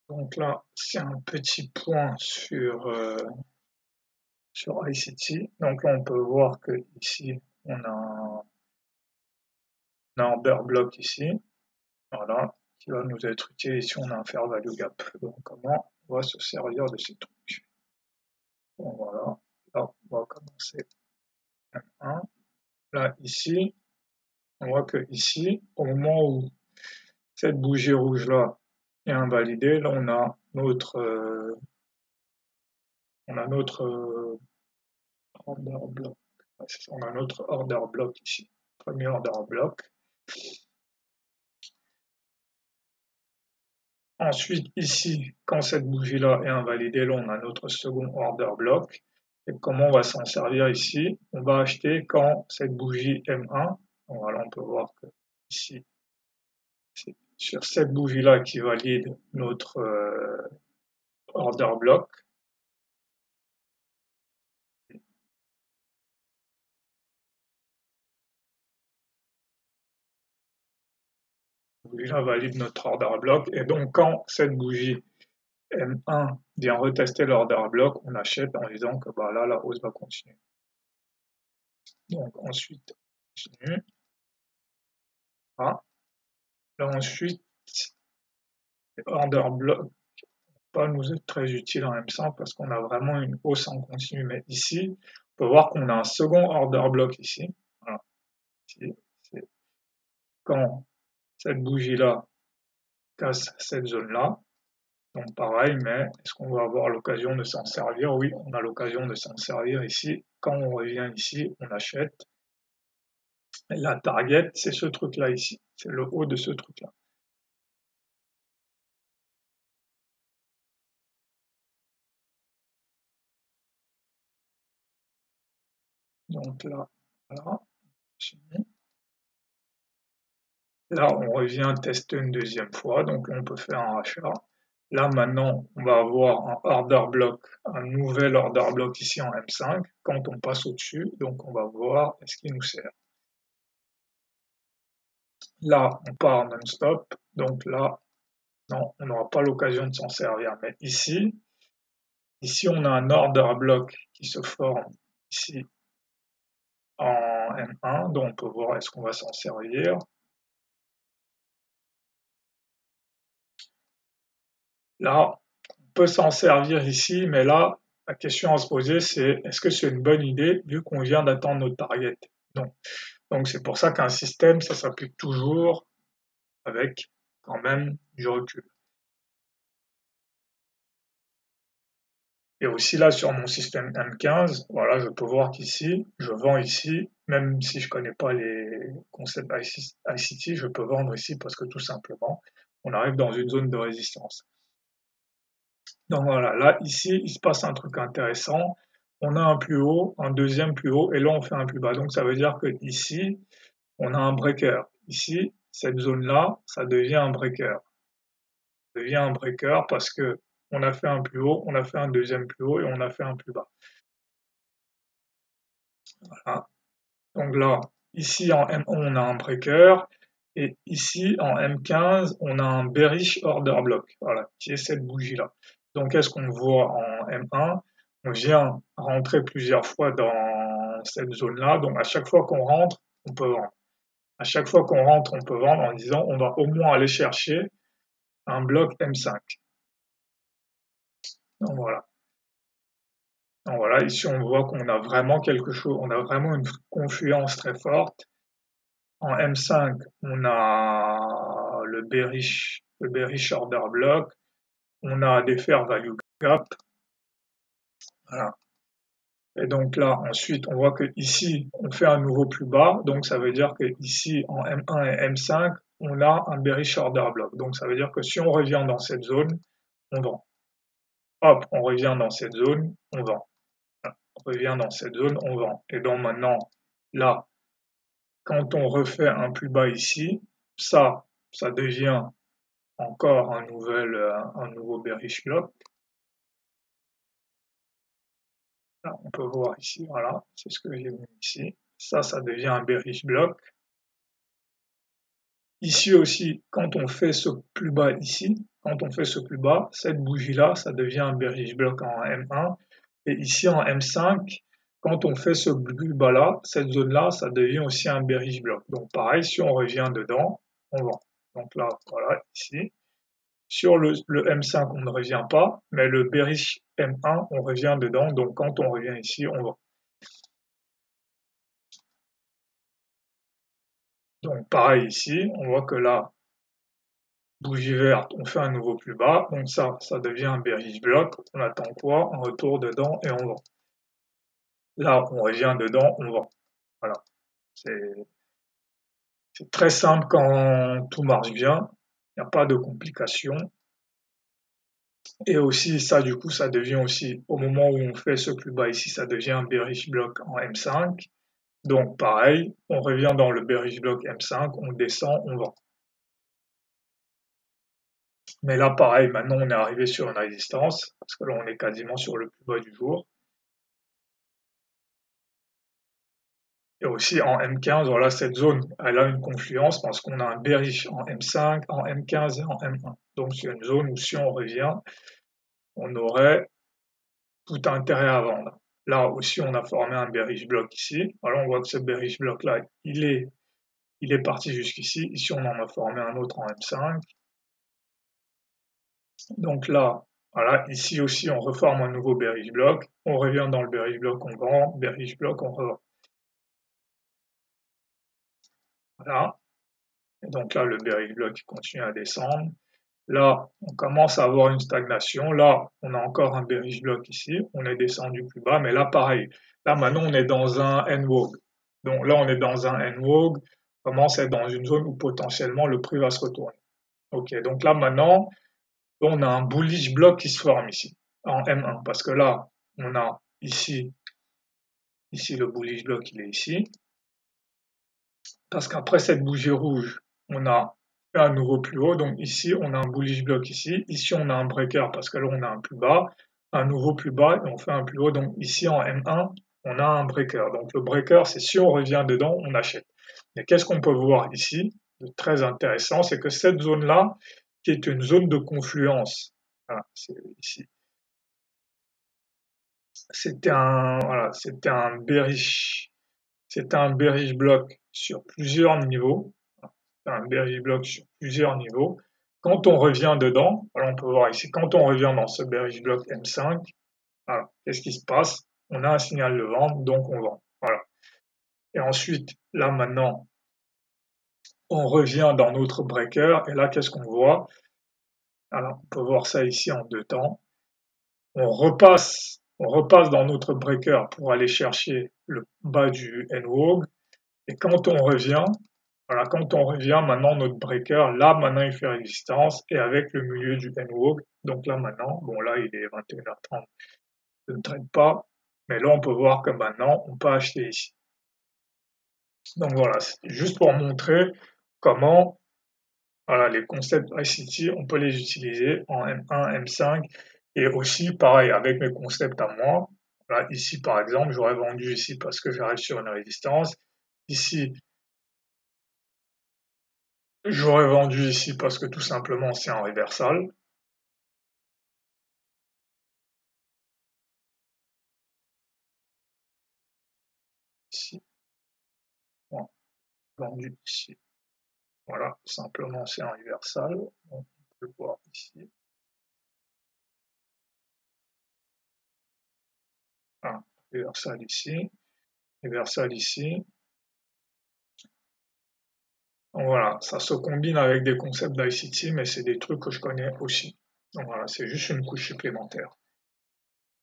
Donc là, c'est un petit point sur ICT. Donc là, on peut voir que ici, on a un order block ici, voilà, qui va nous être utile ici, on a un fair value gap. Donc comment on va se servir de ces trucs? Bon, voilà, là, on va commencer M1. Là, ici, on voit que ici, au moment où cette bougie rouge là est invalidée, là on a notre order block. Ouais, on a notre order block ici. Premier order block. Ensuite, ici, quand cette bougie-là est invalidée, là, on a notre second order block. Et comment on va s'en servir ici? On va acheter quand cette bougie M1. Voilà, on peut voir que ici, c'est sur cette bougie-là qui valide notre order block. Bougie-là valide notre order block. Et donc, quand cette bougie M1 vient retester l'order block, on achète en disant que bah, là, la hausse va continuer. Donc, ensuite, on continue. Ah. Là, ensuite, order block pas nous être très utile en M5 parce qu'on a vraiment une hausse en continu. Mais ici, on peut voir qu'on a un second order block ici. Voilà. Ici, c'est quand cette bougie-là casse cette zone-là. Donc pareil, mais est-ce qu'on va avoir l'occasion de s'en servir? Oui, on a l'occasion de s'en servir ici. Quand on revient ici, on achète. Et la target, c'est ce truc-là ici. C'est le haut de ce truc-là. Donc là, voilà. Là, on revient tester une deuxième fois, donc on peut faire un rachat. Là, maintenant, on va avoir un order block, un nouvel order block ici en M5. Quand on passe au-dessus, donc on va voir est-ce qu'il nous sert. Là, on part non-stop, donc là, non, on n'aura pas l'occasion de s'en servir. Mais ici, on a un order block qui se forme ici en M1, donc on peut voir est-ce qu'on va s'en servir. Là, on peut s'en servir ici, mais là, la question à se poser, c'est est-ce que c'est une bonne idée vu qu'on vient d'atteindre notre target? Non. Donc c'est pour ça qu'un système, ça s'applique toujours avec quand même du recul. Et aussi là, sur mon système M15, voilà, je peux voir qu'ici, je vends ici, même si je connais pas les concepts ICT, je peux vendre ici parce que tout simplement, on arrive dans une zone de résistance. Donc voilà, là, ici, il se passe un truc intéressant. On a un plus haut, un deuxième plus haut, et là, on fait un plus bas. Donc ça veut dire que ici, on a un breaker. Ici, cette zone-là, ça devient un breaker. Ça devient un breaker parce que on a fait un plus haut, on a fait un deuxième plus haut et on a fait un plus bas. Voilà. Donc là, ici en M1, on a un breaker, et ici en M15, on a un bearish order block, voilà, qui est cette bougie-là. Donc qu'est-ce qu'on voit en M1? On vient rentrer plusieurs fois dans cette zone-là, donc à chaque fois qu'on rentre, on peut vendre. À chaque fois qu'on rentre, on peut vendre en disant on va au moins aller chercher un bloc M5. Donc voilà. Donc voilà, ici on voit qu'on a vraiment quelque chose, on a vraiment une confluence très forte. En M5, on a le bearish order block, on a des fair value gap. Voilà. Et donc là, ensuite, on voit que ici, on fait un nouveau plus bas. Donc ça veut dire que ici, en M1 et M5, on a un bearish order block. Donc ça veut dire que si on revient dans cette zone, on vend. Hop, on revient dans cette zone, on vend. Voilà. On revient dans cette zone, on vend. Et donc maintenant, là, quand on refait un plus bas ici, ça devient encore un nouveau bearish block. Là, on peut voir ici, voilà, c'est ce que j'ai mis ici. Ça devient un bearish block. Ici aussi, quand on fait ce plus bas ici, quand on fait ce plus bas, cette bougie-là, ça devient un bearish block en M1. Et ici en M5, quand on fait ce plus bas là, cette zone-là, ça devient aussi un bearish block. Donc pareil, si on revient dedans, on vend. Donc là, voilà, ici. Sur le M5, on ne revient pas, mais le bearish M1, on revient dedans. Donc quand on revient ici, on vend. Donc pareil ici, on voit que là, bougie verte, on fait un nouveau plus bas. Donc ça devient un bearish block. On attend quoi? Un retour dedans et on vend. Là, on revient dedans, on vend. Voilà. C'est très simple quand tout marche bien. Il n'y a pas de complications. Et aussi, ça, du coup, ça devient aussi, au moment où on fait ce plus bas ici, ça devient un bearish block en M5. Donc, pareil, on revient dans le bearish block M5, on descend, on vend. Mais là, pareil, maintenant, on est arrivé sur une résistance, parce que là, on est quasiment sur le plus bas du jour. Et aussi en M15, voilà, cette zone, elle a une confluence parce qu'on a un bearish en M5, en M15 et en M1. Donc, c'est une zone où si on revient, on aurait tout intérêt à vendre. Là aussi, on a formé un bearish block ici. Alors, on voit que ce bearish block-là, il est parti jusqu'ici. Ici, on en a formé un autre en M5. Donc là, voilà, ici aussi, on reforme un nouveau bearish block. On revient dans le bearish block, on vend. Bearish block, on revend. Voilà. Et donc là, le bearish block continue à descendre. Là, on commence à avoir une stagnation. Là, on a encore un bearish block ici. On est descendu plus bas, mais là, pareil. Là, maintenant, on est dans un N-Wog. Donc là, on est dans un N-Wog. On commence à être dans une zone où potentiellement le prix va se retourner. Ok, donc là, maintenant, on a un bullish block qui se forme ici, en M1. Parce que là, on a ici le bullish block, il est ici. Parce qu'après cette bougie rouge, on a fait un nouveau plus haut. Donc ici, on a un bullish block ici. Ici, on a un breaker parce que là, on a un plus bas, un nouveau plus bas et on fait un plus haut. Donc ici, en M1, on a un breaker. Donc le breaker, c'est si on revient dedans, on achète. Et qu'est-ce qu'on peut voir ici de très intéressant, c'est que cette zone-là, qui est une zone de confluence, voilà, c'est ici. C'était un bearish block sur plusieurs niveaux. Un bearish block sur plusieurs niveaux. Quand on revient dedans, alors on peut voir ici, quand on revient dans ce bearish block M5, voilà, qu'est-ce qui se passe? On a un signal de vente, donc on vend. Voilà. Et ensuite, là maintenant, on revient dans notre breaker, et là, qu'est-ce qu'on voit? Alors, on peut voir ça ici en deux temps. On repasse dans notre breaker pour aller chercher le bas du N-Wog, et quand on revient, voilà, quand on revient maintenant, notre breaker, là maintenant il fait résistance et avec le milieu du N-Wog, donc là maintenant, bon là il est 21h30, je ne traite pas, mais là on peut voir que maintenant on peut acheter ici. Donc voilà, c'est juste pour montrer comment voilà, les concepts ICT, on peut les utiliser en M1, M5 et aussi pareil avec mes concepts à moi. Voilà, ici par exemple, j'aurais vendu ici parce que j'arrive sur une résistance. Ici, j'aurais vendu ici parce que tout simplement c'est un reversal. Ici, voilà, vendu ici. Voilà, simplement c'est un reversal. Donc, on peut le voir ici. Un reversal ici, reversal ici. Donc voilà, ça se combine avec des concepts d'ICT, mais c'est des trucs que je connais aussi. Donc voilà, c'est juste une couche supplémentaire.